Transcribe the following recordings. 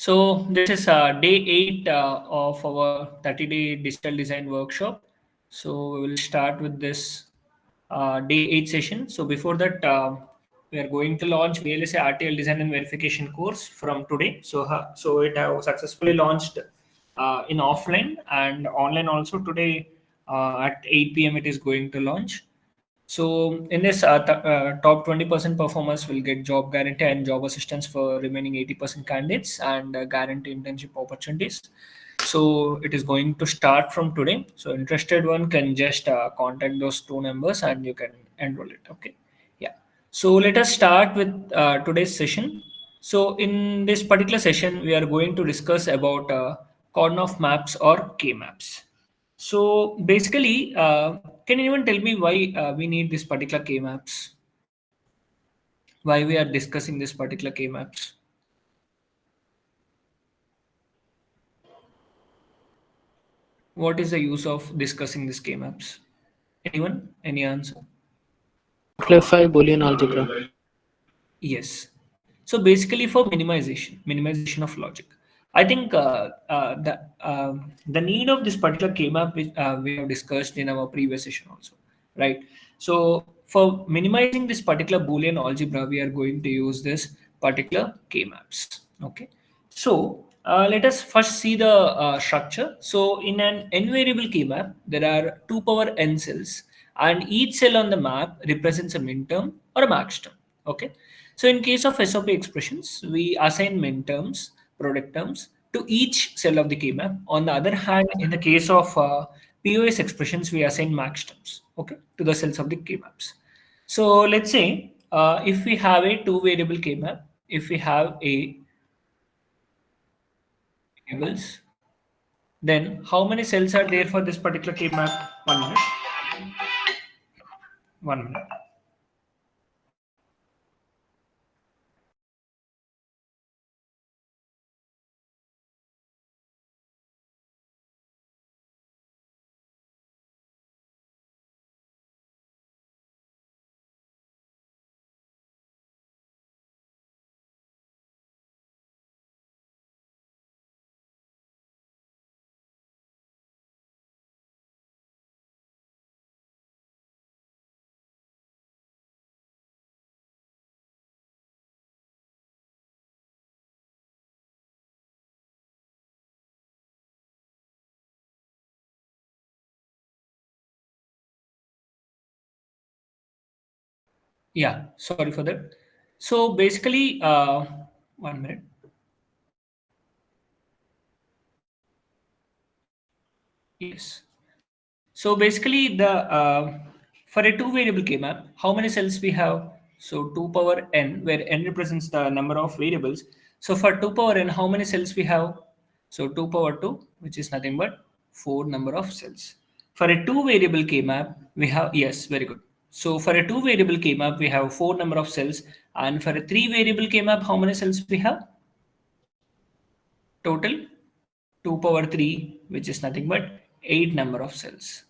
So this is day 8 of our 30-day digital design workshop. So we will start with this day 8 session. So before that, we are going to launch VLSI RTL design and verification course from today. So it have successfully launched in offline and online also today at 8 p.m. it is going to launch. So in this top 20% performers will get job guarantee and job assistance for remaining 80% candidates and guarantee internship opportunities. So it is going to start from today. So interested one can just contact those two numbers and you can enroll it. Okay. Yeah. So let us start with today's session. So in this particular session, we are going to discuss about Karnaugh Maps or K Maps. So basically, can anyone tell me why we need this particular K maps? Why we are discussing this particular K maps? What is the use of discussing this K maps? Anyone? Any answer? Simplify Boolean algebra. Yes. So basically for minimization of logic. I think the need of this particular K-map which we have discussed in our previous session also, right? So for minimizing this particular Boolean algebra, we are going to use this particular K-maps. Okay. So let us first see the structure. So in an n variable K-map, there are 2 power n cells, and each cell on the map represents a minterm or a max term. Okay. So in case of SOP expressions, we assign min terms, product terms to each cell of the K-map. On the other hand, in the case of POS expressions, we assign max terms, okay, to the cells of the K-maps. So let's say if we have a two variable K-map, if we have a variables, then how many cells are there for this particular K-map? 1 minute. 1 minute. Yeah, sorry for that. So basically, 1 minute. Yes. So basically, the for a two variable K map, how many cells we have? So 2 power n, where n represents the number of variables. So for 2 power n, how many cells we have? So 2 power 2, which is nothing but 4 number of cells. For a two variable K map, we have, yes, very good. So for a two variable K map, we have 4 number of cells. And for a three variable K map, how many cells we have? Total 2 power 3, which is nothing but 8 number of cells,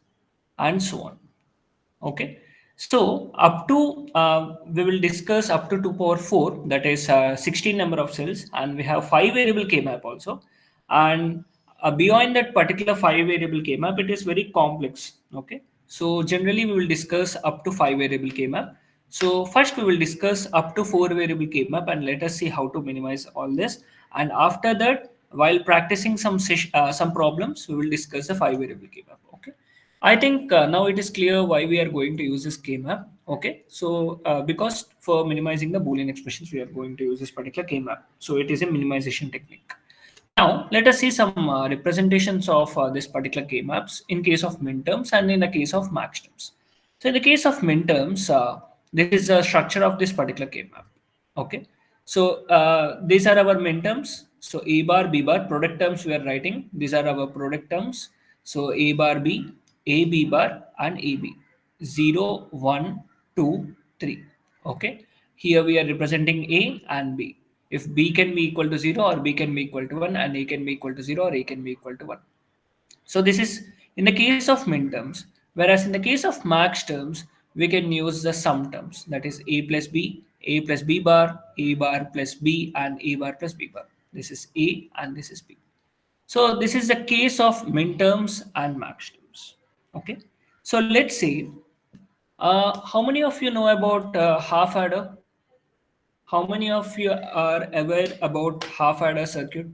and so on. Okay. So up to we will discuss up to 2 power 4, that is 16 number of cells, and we have 5 variable K map also. And beyond that particular 5 variable K map, it is very complex. Okay. So generally we will discuss up to 5 variable K map. So first we will discuss up to 4 variable K map, and let us see how to minimize all this. And after that, while practicing some problems, we will discuss the 5 variable K map. Okay. I think now it is clear why we are going to use this K-map. Okay, so because for minimizing the Boolean expressions, we are going to use this particular K-map. So it is a minimization technique. Now let us see some representations of this particular K-maps in case of minterms and in the case of max terms. So in the case of minterms, this is the structure of this particular K-map. Okay, so these are our minterms. So A bar, B bar, product terms we are writing. These are our product terms. So A bar B, A B bar, and A B. 0, 1, 2, 3. Okay. Here we are representing A and B. If B can be equal to 0 or B can be equal to 1 and A can be equal to 0 or A can be equal to 1. So this is in the case of minterms. Whereas in the case of max terms, we can use the sum terms. That is A plus B bar, A bar plus B, and A bar plus B bar. This is A and this is B. So this is the case of minterms and maxterms. Okay. So let's say, how many of you know about half adder? How many of you are aware about half adder circuit?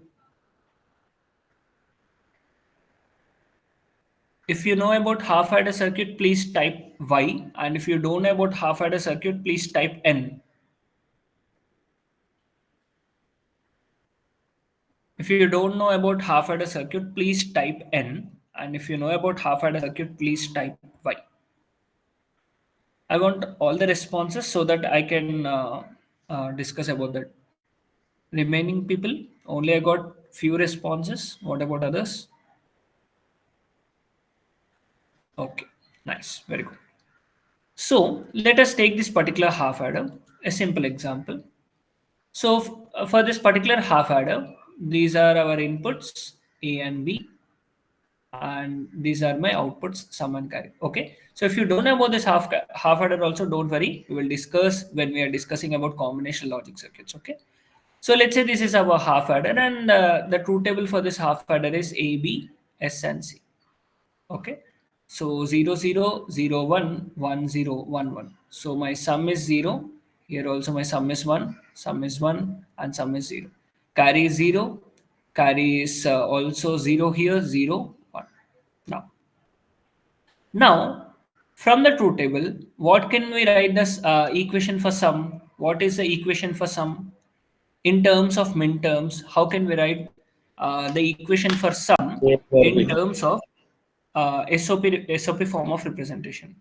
If you know about half adder circuit, please type Y. And if you don't know about half adder circuit, please type N. If you don't know about half adder circuit, please type N. And if you know about half adder circuit, please type Y. I want all the responses so that I can discuss about that. Remaining people, only I got few responses. What about others? Okay, nice, very good. So let us take this particular half adder, a simple example. So for this particular half adder, these are our inputs A and B, and these are my outputs sum and carry. Okay. So if you don't know about this half adder also, don't worry. We will discuss when we are discussing about combinational logic circuits. Okay. So let's say this is our half adder, and the truth table for this half adder is A, B, S, and C. Okay. So 0, 0, 0, 1, 1, 0, 1, 1. So my sum is 0. Here also my sum is 1, sum is 1, and sum is 0. Carry is 0. Carry is also 0 here, 0, 1. Now, from the truth table, what can we write this equation for sum? What is the equation for sum? In terms of min terms, how can we write the equation for sum A over in B. terms of SOP form of representation?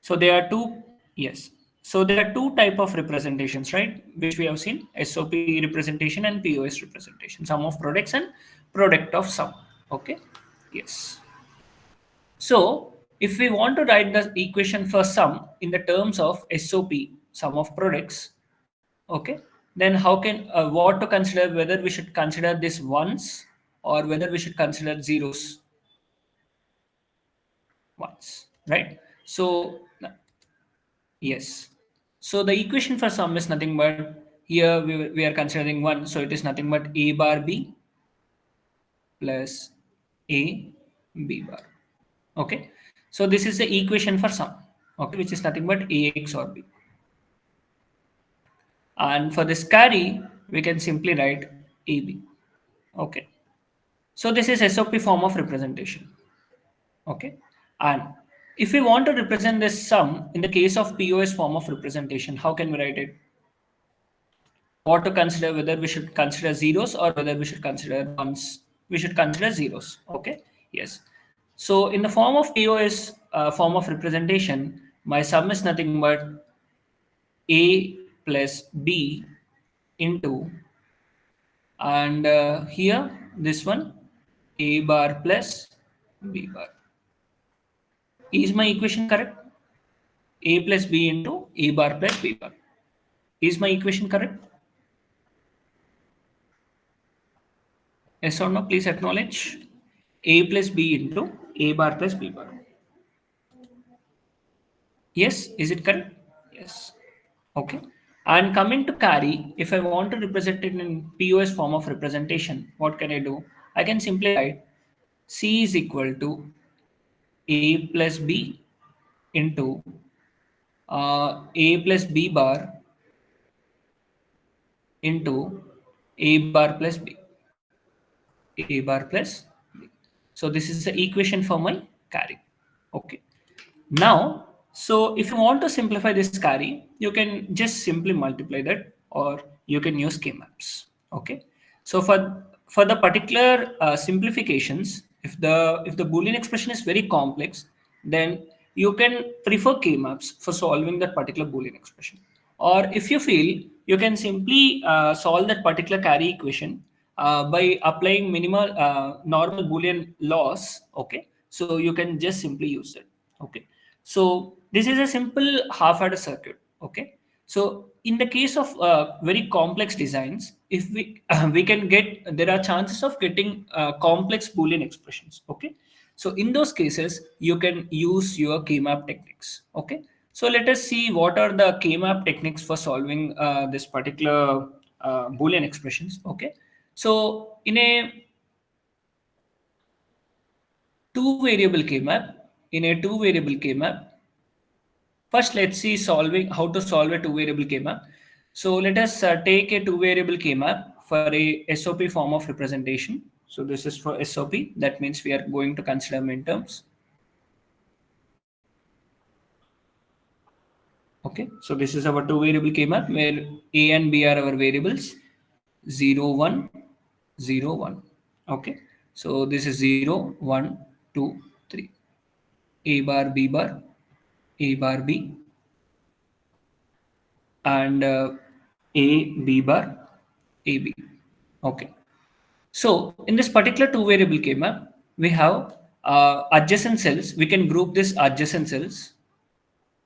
So there are two, yes. So there are two type of representations, right? Which we have seen, SOP representation and POS representation, sum of products and product of sum. Okay, yes. So if we want to write the equation for sum in the terms of SOP, sum of products, okay, then how can, what to consider, whether we should consider this ones or whether we should consider zeros once, right? So yes. So the equation for sum is nothing but, here we are considering 1, so it is nothing but A bar B plus A B bar. Okay. So this is the equation for sum, okay, which is nothing but AX or B. And for this carry, we can simply write AB. Okay. So this is SOP form of representation. Okay. And if we want to represent this sum in the case of POS form of representation, how can we write it? What to consider, whether we should consider zeros or whether we should consider ones? We should consider zeros. Okay. Yes. So in the form of POS form of representation, my sum is nothing but A plus B into, and here this one, A bar plus B bar. Is my equation correct? A plus B into A bar plus B bar. Is my equation correct? Yes or no? Please acknowledge. A plus B into A bar plus B bar. Yes, is it correct? Yes. Okay. And coming to carry, if I want to represent it in POS form of representation, what can I do? I can simply write C is equal to A plus B into A plus B bar into A bar plus B. A bar plus B. So this is the equation for my carry. Okay. Now, so if you want to simplify this carry, you can just simply multiply that, or you can use K-maps. Okay. So for the particular simplifications, if the Boolean expression is very complex, then you can prefer K-maps for solving that particular Boolean expression. Or if you feel, you can simply solve that particular carry equation by applying minimal normal Boolean laws. Okay. So you can just simply use it. Okay. So this is a simple half adder circuit. Okay. So in the case of very complex designs, if we we can get, there are chances of getting complex Boolean expressions. Okay. So in those cases, you can use your K-map techniques. Okay. So let us see what are the K-map techniques for solving this particular Boolean expressions. Okay. So in a two variable K-map, first let's see solving how to solve a two variable K-map. So let us take a two variable K-map for a SOP form of representation. So this is for SOP. That means we are going to consider minterms. Okay, so this is our two variable K-map where A and B are our variables 0, 1, 0, 1. Okay, so this is 0, 1, 2, 3. A bar, B bar, A bar, B, and A, B bar, A, B. Okay, so in this particular two variable K-map, we have adjacent cells. We can group this adjacent cells,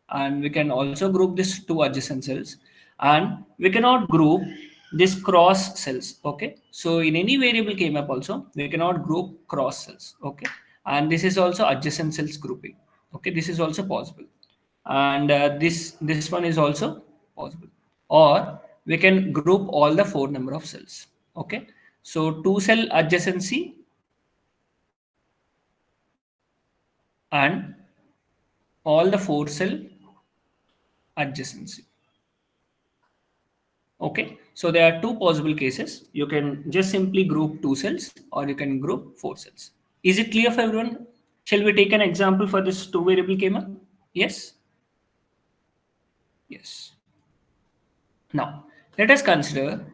and we can also group this two adjacent cells, and we cannot group this cross cells. Okay, so in any variable K-map also we cannot group cross cells. Okay, and this is also adjacent cells grouping. Okay, this is also possible, and this one is also possible, or we can group all the four number of cells. Okay, so two cell adjacency and all the four cell adjacency. Okay, so there are two possible cases. You can just simply group two cells or you can group four cells. Is it clear for everyone? Shall we take an example for this two variable schema? Yes? Yes. Now, let us consider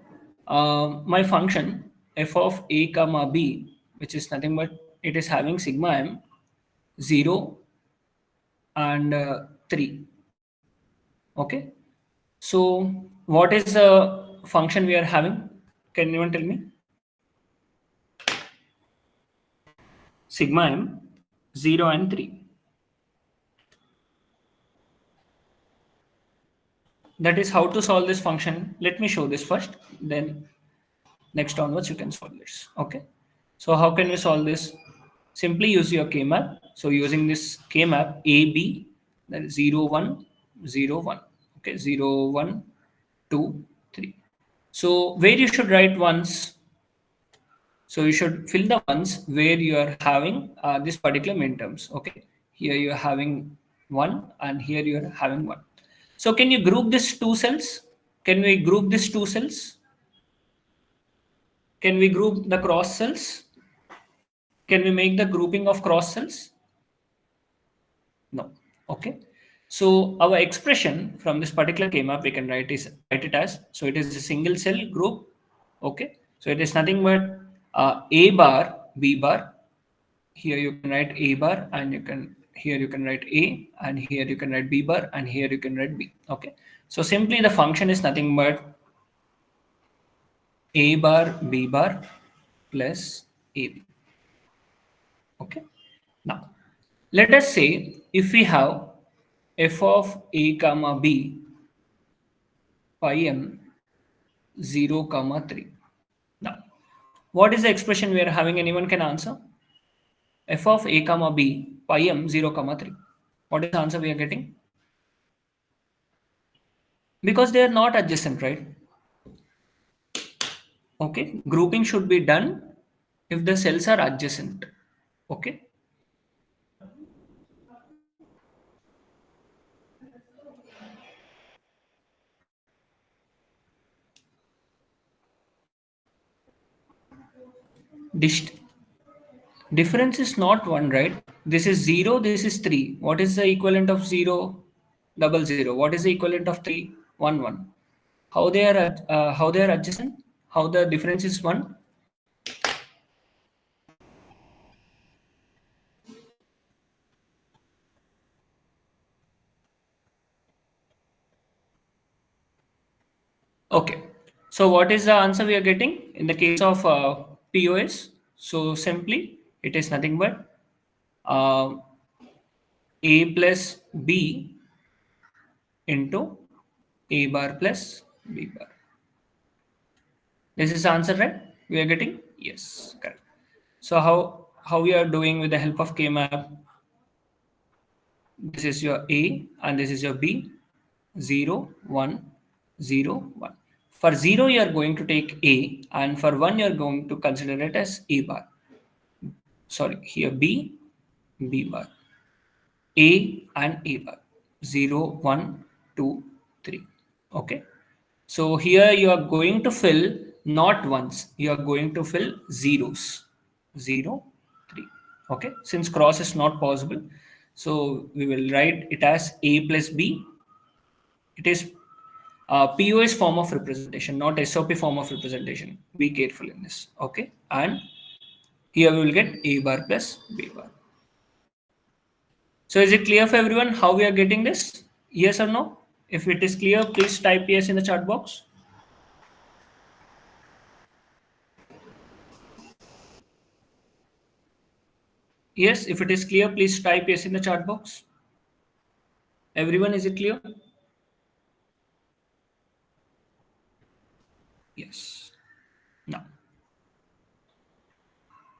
my function f of a comma b, which is nothing but it is having sigma m 0 and 3. Okay, so what is the function we are having? Can anyone tell me? Sigma m 0 and 3. That is how to solve this function. Let me show this first, then next onwards you can solve this. Okay, so how can we solve this? Simply use your K-map. So using this K-map AB, that is 0 1 0 1. Okay, 0 1 2 3. So where you should write ones, so you should fill the ones where you are having this particular minterms. Okay, here you are having 1 and here you are having 1. So can you group these two cells? Can we group these two cells? Can we group the cross cells? Can we make the grouping of cross cells? No. Okay. So our expression from this particular K-map we can write it as, so it is a single cell group. Okay. So it is nothing but A bar B bar. Here you can write A bar and here you can write A and here you can write B bar and here you can write B. Okay. So simply the function is nothing but A bar B bar plus AB. Okay. Now let us say if we have f of a comma b pi m 0 comma 3. Now what is the expression we are having? Anyone can answer? F of a comma b pi m 0 comma 3. What is the answer we are getting? Because they are not adjacent, right? Okay, grouping should be done if the cells are adjacent. Okay, Dist difference is not 1, right? This is 0, this is 3. What is the equivalent of 0? Double 0. What is the equivalent of 3? 1 1. How they are adjacent? How the difference is 1? Okay. So what is the answer we are getting in the case of POS? So simply it is nothing but uh, A plus B into A bar plus B bar. This is the answer, right? We are getting? Yes, correct. So how we are doing with the help of K-map? This is your A and this is your B. 0, 1, 0, 1. For 0, you are going to take A, and for 1, you are going to consider it as A bar. Sorry, here B, B bar. A and A bar. 0, 1, 2, 3. Okay. So here you are going to fill not ones, you are going to fill zeros. 0, 3. Okay. Since cross is not possible, so we will write it as A plus B. It is POS form of representation, not SOP form of representation. Be careful in this. Okay. And here we will get A bar plus B bar. So is it clear for everyone how we are getting this? Yes or no? If it is clear, please type yes in the chat box. Yes, if it is clear, please type yes in the chat box. Everyone, is it clear? Yes. Now,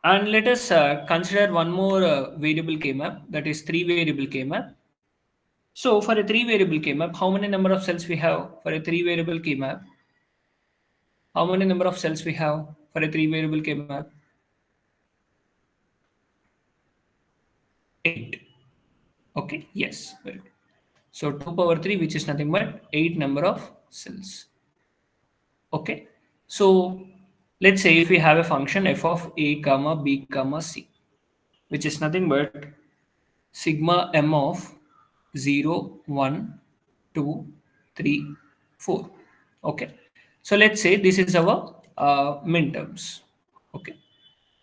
and let us consider one more variable K-map, that is 3 variable K-map. So for a 3 variable K-map, how many number of cells we have for a 3 variable K-map? How many number of cells we have for a 3 variable K-map? 8. Okay, yes, very good. So 2 power 3, which is nothing but 8 number of cells. Okay, so let's say if we have a function f of a comma b comma c, which is nothing but sigma m of 0, 1, 2, 3, 4. Okay, so let's say this is our min terms. Okay,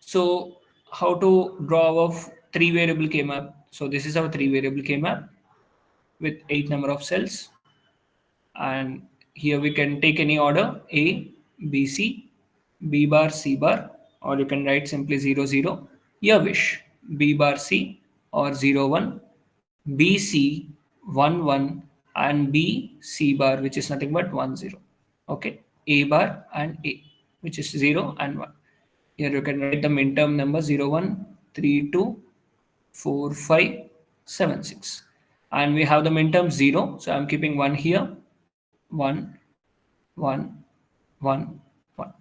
so how to draw our 3 variable K map? So this is our 3 variable K map with 8 number of cells, and here we can take any order A, B, C, B bar, C bar, or you can write simply 0, 0, your wish, B bar C or 0, 1, B, C, 1, 1, and B, C bar, which is nothing but 1, 0. Okay, A bar and A, which is 0 and 1. Here you can write the min term number 0, 1, 3, 2, 4, 5, 7, 6. And we have the min term 0, so I'm keeping 1 here, 1, 1, 1, 1.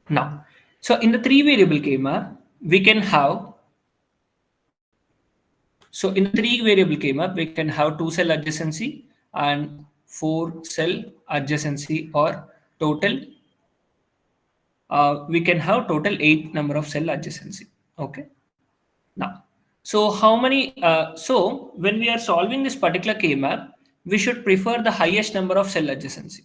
Now, so in the 3 variable K map, we can have, so in the 3 variable K map, we can have 2 cell adjacency and 4 cell adjacency, or total, we can have total 8 number of cell adjacency. Okay. Now, so how many, so when we are solving this particular K map, we should prefer the highest number of cell adjacency.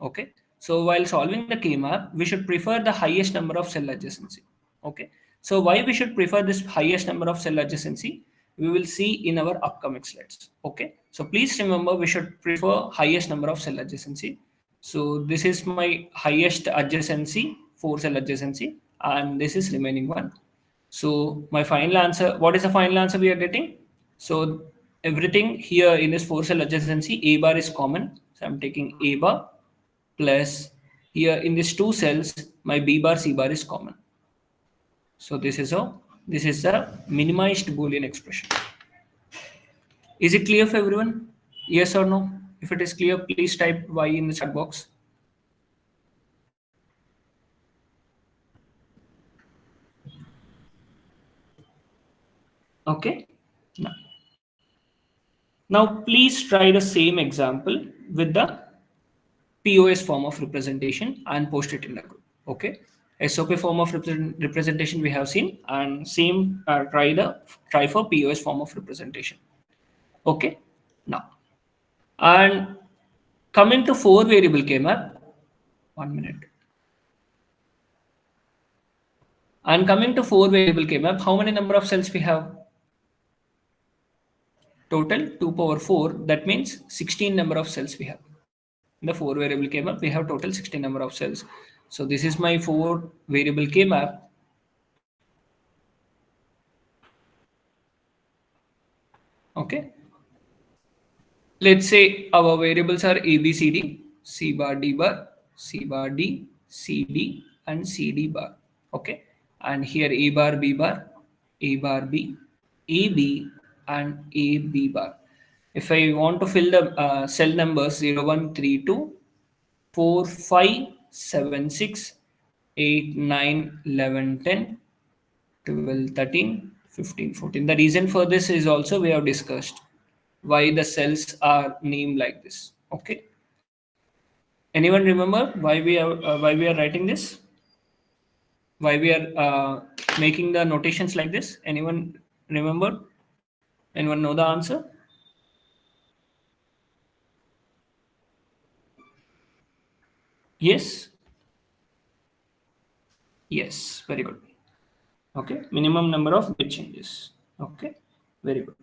Okay. So while solving the K map, we should prefer the highest number of cell adjacency. Okay. So why we should prefer this highest number of cell adjacency, we will see in our upcoming slides. Okay. So please remember, we should prefer highest number of cell adjacency. So this is my highest adjacency, 4 cell adjacency, and this is remaining one. So my final answer, what is the final answer we are getting? So everything here in this 4 cell adjacency, A bar is common. So I'm taking A bar plus here in these 2 cells, my B bar, C bar is common. So this is a minimized Boolean expression. Is it clear for everyone? Yes or no? If it is clear, please type Y in the chat box. Okay. Now please try the same example with the POS form of representation and post it in the group. Okay. SOP form of representation we have seen, and same try for POS form of representation. Okay. Now, and coming to 4 variable K map, 1 minute. And coming to 4 variable K map, how many number of cells we have? Total 2 power 4. That means 16 number of cells we have. In the 4 variable K map, we have total 16 number of cells. So this is my 4 variable K map. Okay. Let's say our variables are A, B, C, D, C bar, D bar, C bar, D, C, D, and C, D bar. Okay. And here A bar, B bar, A bar, B, A, B, and A, B bar. If I want to fill the cell numbers 0, 1, 3, 2, 4, 5, 7, 6, 8, 9, 11, 10, 12, 13, 15, 14. The reason for this is also we have discussed why the cells are named like this. Okay. Anyone remember why we are writing this? Why we are making the notations like this? Anyone remember? Anyone know the answer? Yes. Yes. Very good. Okay. Minimum number of bit changes. Okay. Very good.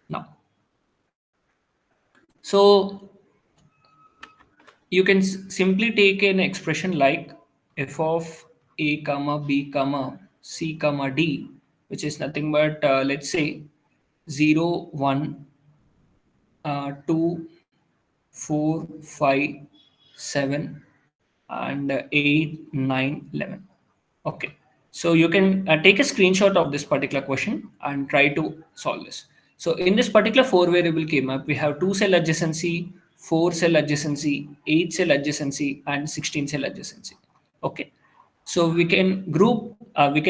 Now, so you can simply take an expression like f of a comma b comma c comma d, which is nothing but let's say 0 1 2 4 5 7 and 8 9 11. Okay, so you can take a screenshot of this particular question and try to solve this. So in this particular four variable K map, we have 2 cell adjacency, 4 cell adjacency, 8 cell adjacency, and 16 cell adjacency. Okay, so we can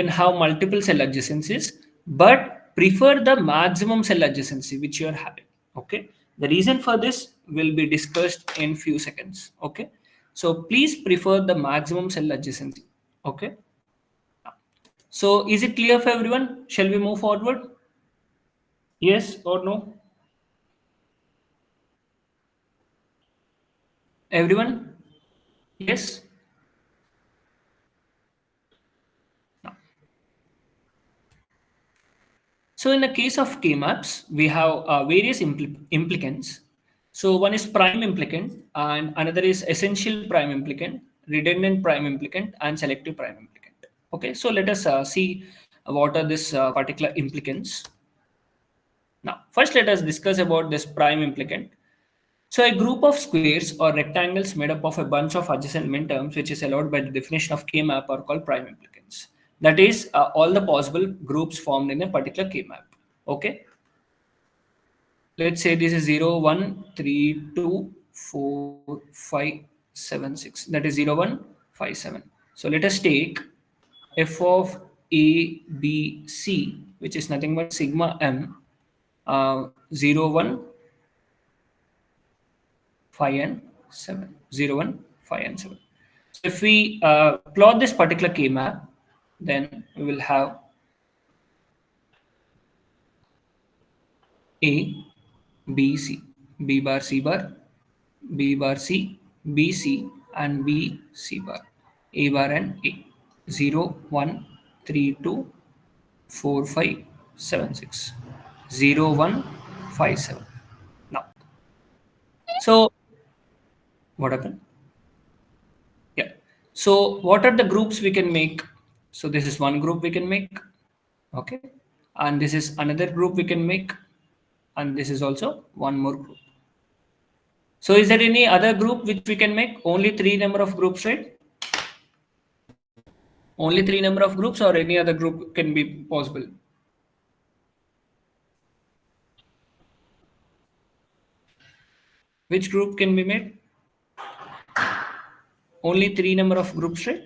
have multiple cell adjacencies, but prefer the maximum cell adjacency which you are having. Okay, the reason for this will be discussed in few seconds. Okay, so please prefer the maximum cell adjacency. Okay, so is it clear for everyone? Shall we move forward? Yes or no? Everyone? Yes? No. So in the case of K-maps, we have various implicants. So one is prime implicant and another is essential prime implicant, redundant prime implicant, and selective prime implicant. Okay, so let us see what are these particular implicants. Now, first let us discuss about this prime implicant. So a group of squares or rectangles made up of a bunch of adjacent minterms, which is allowed by the definition of K-map, are called prime implicants. That is, all the possible groups formed in a particular K-map. Okay. Let's say this is 0, 1, 3, 2, 4, 5, 7, 6. That is 0, 1, 5, 7. So let us take f of a, b, c, which is nothing but sigma m, 0, 1, 5 and 7. 0, 1, 5 and 7. So if we plot this particular K map, then we will have A, B, C, B bar, C bar, B bar, C, B, C, and B, C bar, A bar and A. 0, 1, 3, 2, 4, 5, 7, 6. 0, 1, 5, 7. Now, so what happened? Yeah. So what are the groups we can make? So this is one group we can make. Okay. And this is another group we can make. And this is also one more group. So is there any other group which we can make? Only three number of groups, right? Only three number of groups or any other group can be possible? Which group can be made? Only three number of groups, right?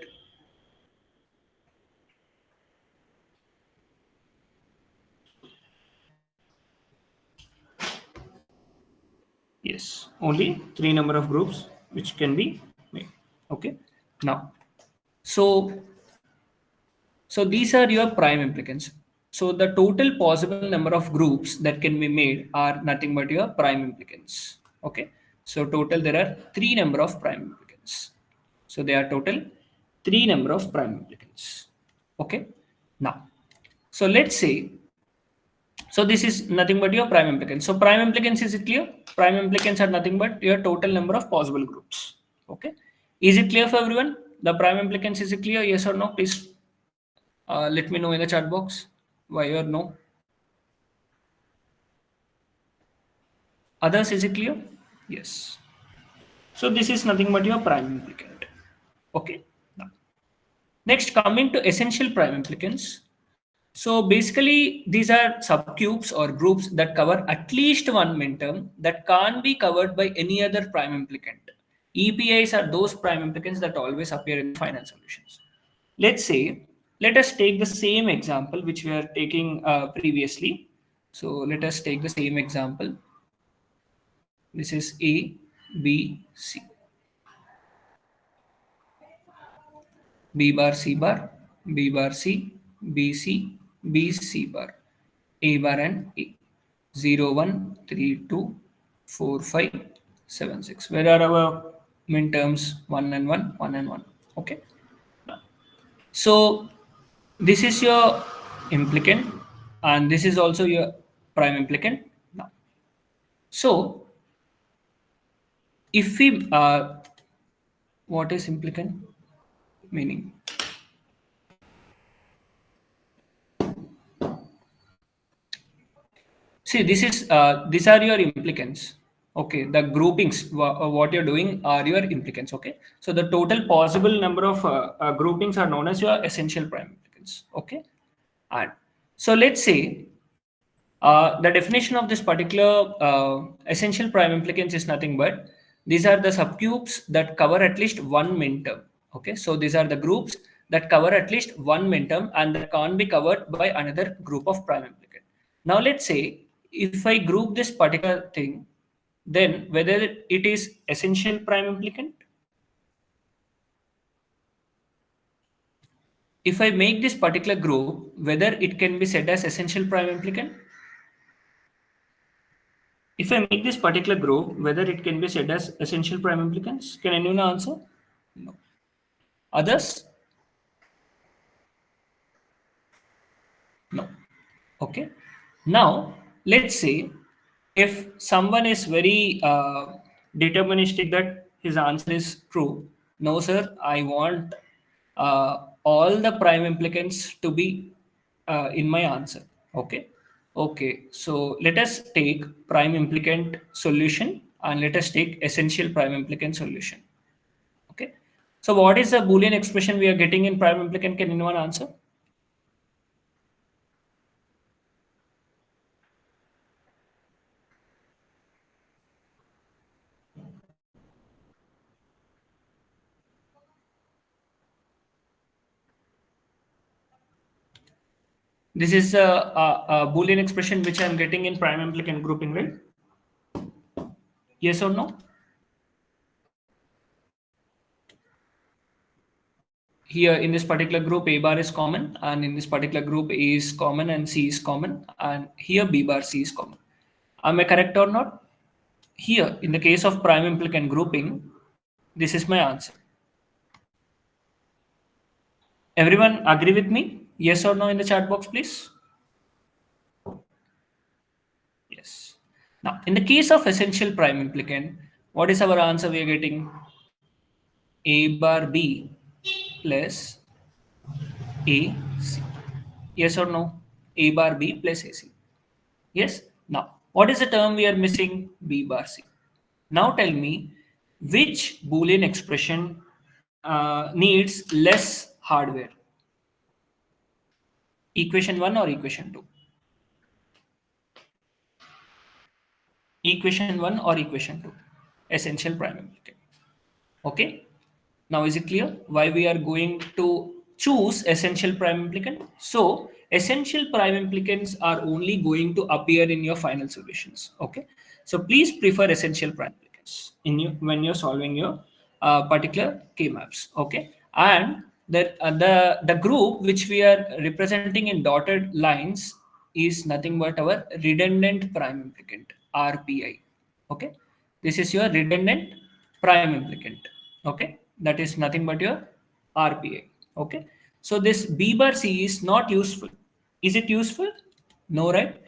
Yes, only three number of groups which can be made. Okay. Now, so so these are your prime implicants. So the total possible number of groups that can be made are nothing but your prime implicants. Okay. So total there are three number of prime implicants. So they are total three number of prime implicants. Okay. Now, so let's say, so this is nothing but your prime implicants. So prime implicants, is it clear? Prime implicants are nothing but your total number of possible groups. Okay. Is it clear for everyone? The prime implicants, is it clear? Yes or no? Please let me know in the chat box why or no. Others, is it clear? Yes. So this is nothing but your prime implicant. Okay. Now, next, coming to essential prime implicants. So basically, these are subgroups or groups that cover at least one minterm that can't be covered by any other prime implicant. EPIs are those prime implicants that always appear in the final solutions. Let's say, let us take the same example which we are taking previously. So let us take the same example. This is A, B, C. B bar, C bar, B bar, C, B, C, B, C bar, A bar and A. 0, 1, 3, 2, 4, 5, 7, 6. Where are our min terms? 1 and 1, 1 and 1. Okay. So this is your implicant and this is also your prime implicant. Now, so if we, what is implicant? Meaning, see, this is these are your implicants. Okay, the groupings what you're doing are your implicants. Okay, so the total possible number of groupings are known as your essential prime implicants. Okay, and so let's say the definition of this particular essential prime implicants is nothing but these are the subgroups that cover at least one minterm. Okay, so these are the groups that cover at least one minterm and that can't be covered by another group of prime implicant. Now let's say if I group this particular thing, then whether it is essential prime implicant, if I make this particular group, whether it can be said as essential prime implicant. If I make this particular group, whether it can be said as essential prime implicants, can anyone answer? No. Others? No. Okay. Now, let's say if someone is very deterministic that his answer is true, no, sir, I want all the prime implicants to be in my answer. Okay. Okay. So let us take prime implicant solution and let us take essential prime implicant solution. Okay. So what is the Boolean expression we are getting in prime implicant? Can anyone answer? This is a Boolean expression which I am getting in prime implicant grouping, right? Yes or no? Here in this particular group, A bar is common, and in this particular group, A is common and C is common, and here B bar C is common. Am I correct or not? Here, in the case of prime implicant grouping, this is my answer. Everyone agree with me? Yes or no in the chat box, please? Yes. Now, in the case of essential prime implicant, what is our answer we are getting? A bar B plus A C. Yes or no? A bar B plus AC. Yes. Now, what is the term we are missing? B bar C. Now tell me which Boolean expression needs less hardware? Equation 1 or equation 2? Equation 1 or equation 2? Essential prime implicant. Okay. Now, is it clear why we are going to choose essential prime implicant? So, essential prime implicants are only going to appear in your final solutions. Okay. So, please prefer essential prime implicants in you when you're solving your particular K maps. Okay. And the group which we are representing in dotted lines is nothing but our redundant prime implicant RPI. Okay. This is your redundant prime implicant. Okay, that is nothing but your RPA. Okay, so this B bar C is not useful. Is it useful? No, right?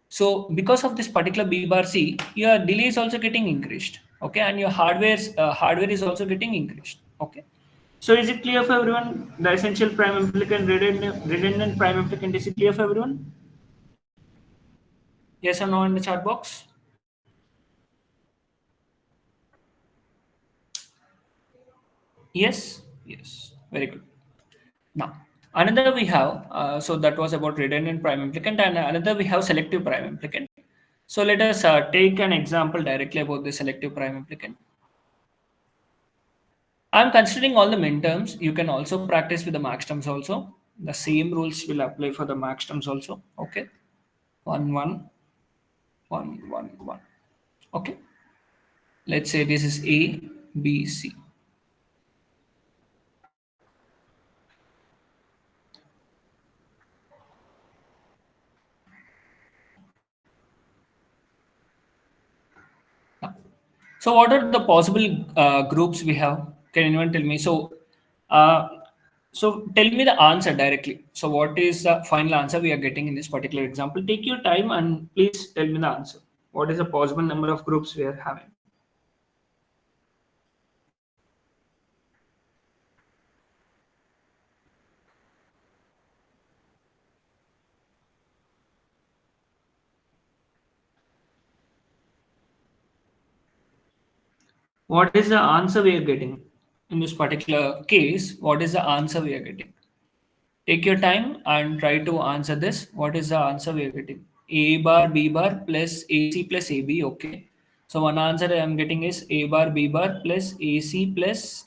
So because of this particular B bar C, your delay is also getting increased. Okay, and your hardware is also getting increased. Okay, so is it clear for everyone? The essential prime implicant, redundant prime implicant, is it clear for everyone? Yes or no in the chat box? Yes, yes, very good. Now, Another we have, so that was about redundant prime implicant, and another we have selective prime implicant. So let us take an example directly about the selective prime implicant. I'm considering all the min terms. You can also practice with the max terms also. The same rules will apply for the max terms also. Okay. 1, 1, 1, 1, 1. Okay. Let's say this is A, B, C. So what are the possible groups we have? Can anyone tell me? Uh, so tell me the answer directly. So what is the final answer we are getting in this particular example? Take your time and please tell me the answer. What is the possible number of groups we are having? What is the answer we are getting? In this particular case, what is the answer we are getting? Take your time and try to answer this. What is the answer we are getting? A bar B bar plus AC plus AB. Okay. So one answer I am getting is A bar B bar plus AC plus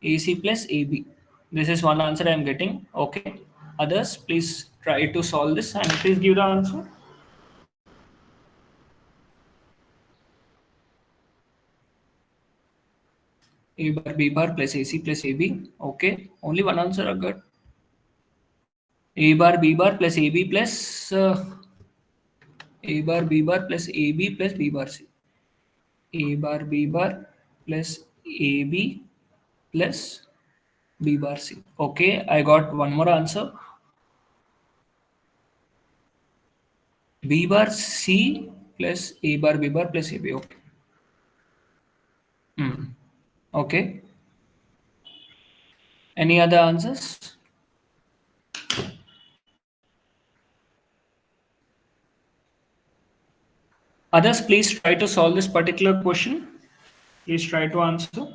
AB. This is one answer I am getting. Okay. Others, please try to solve this and please give the answer. A bar B bar plus AC plus AB. Okay. Only one answer I got. A bar B bar plus AB plus A bar B bar plus AB plus B bar C. A bar B bar plus AB plus B bar C. Okay, I got one more answer. B bar C plus A bar B bar plus AB. Okay. Hmm. Okay. Any other answers? Others, please try to solve this particular question. Please try to answer.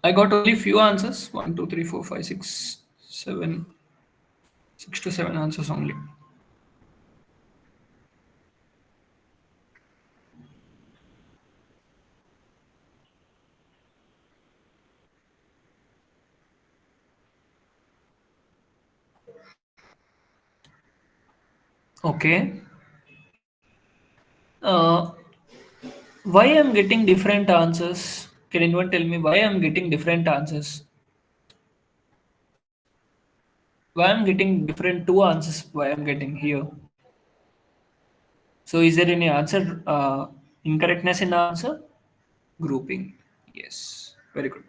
I got only few answers. 1, 2, 3, 4, 5, 6, 7, 6 to 7 answers only. Okay. Uh, why I'm getting different answers? Can anyone tell me why I'm getting different answers? Why I'm getting different two answers? Why I'm getting here? So is there any answer incorrectness in the answer? Grouping. Yes, very good.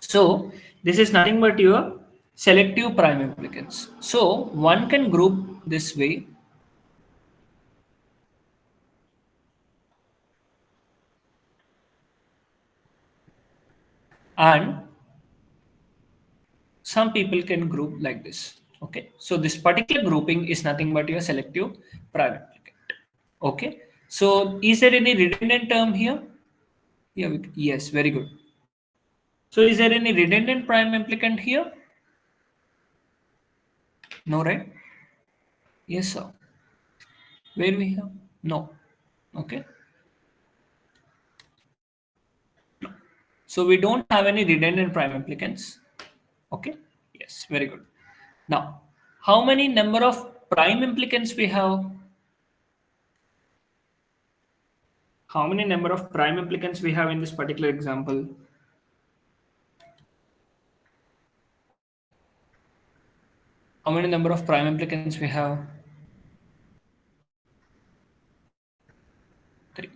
So this is nothing but your selective prime implicants. So one can group this way. And some people can group like this. Okay, so this particular grouping is nothing but your selective prime implicant. Okay, so is there any redundant term here? Yeah, yes, very good. So is there any redundant prime implicant here? No, right? Yes, sir. Where we have? No. Okay. So we don't have any redundant prime implicants. Okay. Yes, very good. Now, how many number of prime implicants we have? How many number of prime implicants we have in this particular example? How many number of prime implicants we have? 3.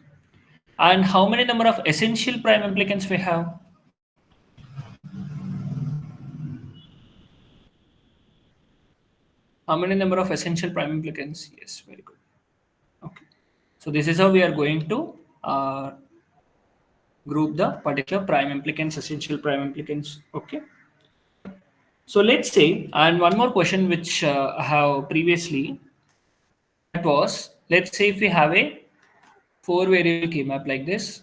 And how many number of essential prime implicants we have? How many number of essential prime implicants? Yes, very good. Okay. So this is how we are going to group the particular prime implicants, essential prime implicants. Okay. So let's say, and one more question which I have previously was, let's say if we have a 4 variable K map like this.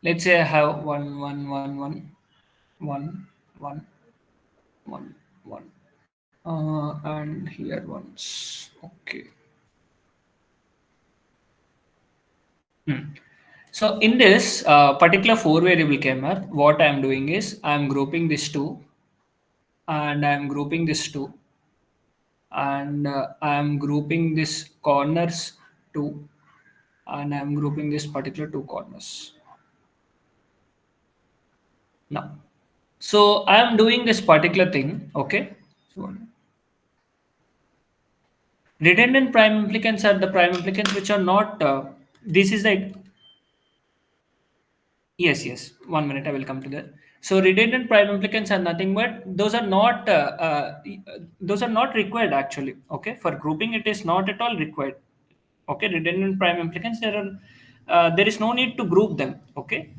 Let's say I have 1, 1, 1, 1, 1, 1, 1, 1, and here once. Okay. Hmm. So in this particular 4 variable K map, what I'm doing is I'm grouping this two, and I'm grouping this two, and I'm grouping this corners two, and I'm grouping this particular two corners. Now, so I'm doing this particular thing. Okay. So redundant prime implicants are the prime implicants which are not. This is the Yes, yes. 1 minute, I will come to that. So redundant prime implicants are nothing but those are not required actually. Okay, for grouping it is not at all required. Okay, redundant prime implicants there is no need to group them. Okay,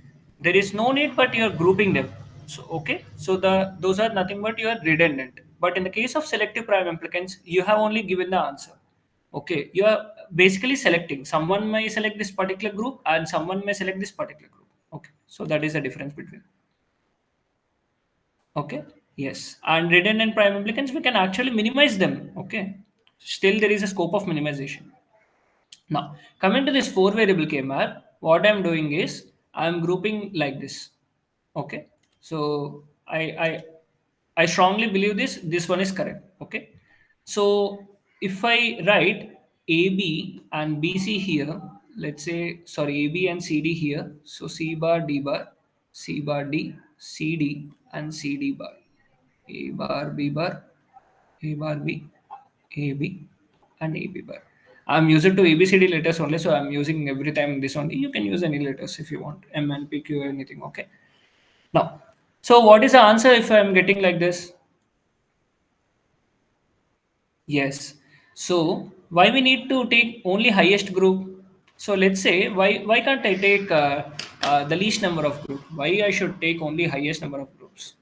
there is no need, but you are grouping them. So okay, so those are nothing but you are redundant. But in the case of selective prime implicants, you have only given the answer. Okay, you are basically selecting. Someone may select this particular group, and someone may select this particular group. Okay, so that is the difference between. Okay, yes, and redundant prime implicants we can actually minimize them. Okay, still there is a scope of minimization. Now, coming to this 4 variable k-map, what I'm doing is I'm grouping like this. Okay, so I strongly believe this one is correct. Okay, so if I write AB and BC here, let's say sorry AB and CD here, so C bar D bar, C bar D, CD and CD bar, A bar B bar, A bar B, AB and AB bar. I'm using to ABCD letters only, so I'm using every time this only. You can use any letters if you want, M and P Q anything. Okay. Now, so what is the answer if I'm getting like this? Yes. So why we need to take only highest group? So let's say why can't I take the least number of group? Why I should take only highest number of groups?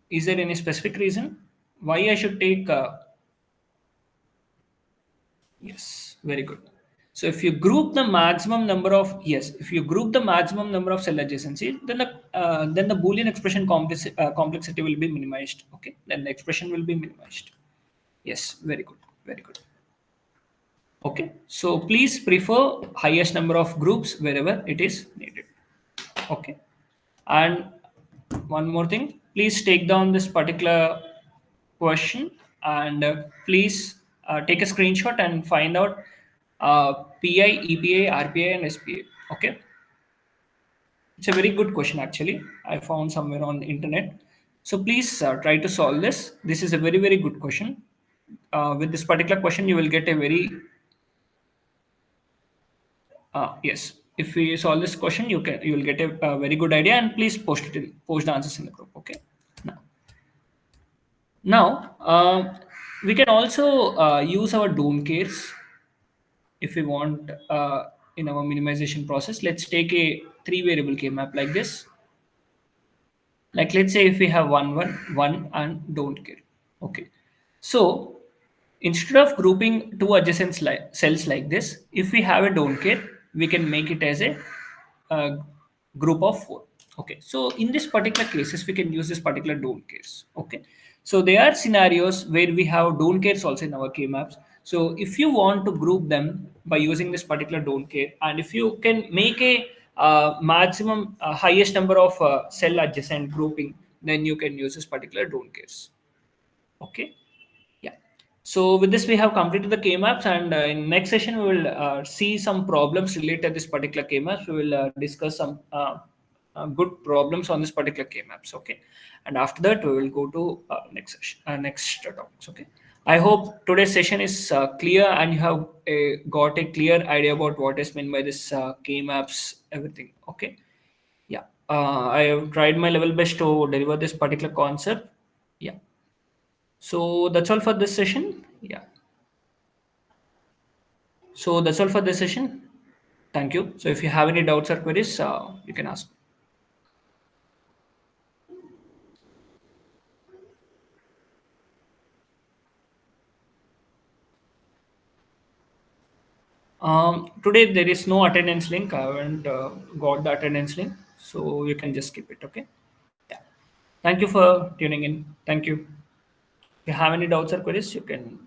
Is there any specific reason why I should take? Yes, very good. So if you group the maximum number of yes, if you group the maximum number of cell adjacencies, then the Boolean expression complexity will be minimized. Okay, then the expression will be minimized. Yes, very good, very good. Okay, so please prefer highest number of groups wherever it is needed. Okay, and one more thing, please take down this particular question, and please take a screenshot and find out PI, EPA, RPA, and SPA. Okay, it's a very good question actually. I found somewhere on the internet. So please try to solve this. This is a very good question. With this particular question, you will get a very yes. If we solve this question, you will get a very good idea, and please post the answers in the group. Okay. Now we can also use our don't cares if we want in our minimization process. Let's take a 3 variable k map like this. Like let's say if we have 1 1 1 and don't care. Okay, so instead of grouping two adjacent cells like this, if we have a don't care, we can make it as a uh, group of 4. Okay, so in this particular cases we can use this particular don't cares. Okay, so there are scenarios where we have don't cares also in our k maps. So if you want to group them by using this particular don't care, and if you can make a maximum highest number of cell adjacent grouping, then you can use this particular don't cares. Okay, yeah. So with this, we have completed the K maps, and in next session we will see some problems related to this particular K maps. We will discuss some good problems on this particular K maps. Okay, and after that we will go to next session, next topics. Okay. I hope today's session is clear, and you have got a clear idea about what is meant by this K maps, everything. Okay. Yeah. I have tried my level best to deliver this particular concept. Yeah. So that's all for this session. Yeah. So that's all for this session. Thank you. So if you have any doubts or queries, you can ask. Today there is no attendance link. I haven't got the attendance link, so you can just skip it. Okay. Yeah. Thank you for tuning in. Thank you. If you have any doubts or queries, you can.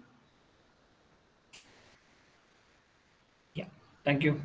Yeah. Thank you.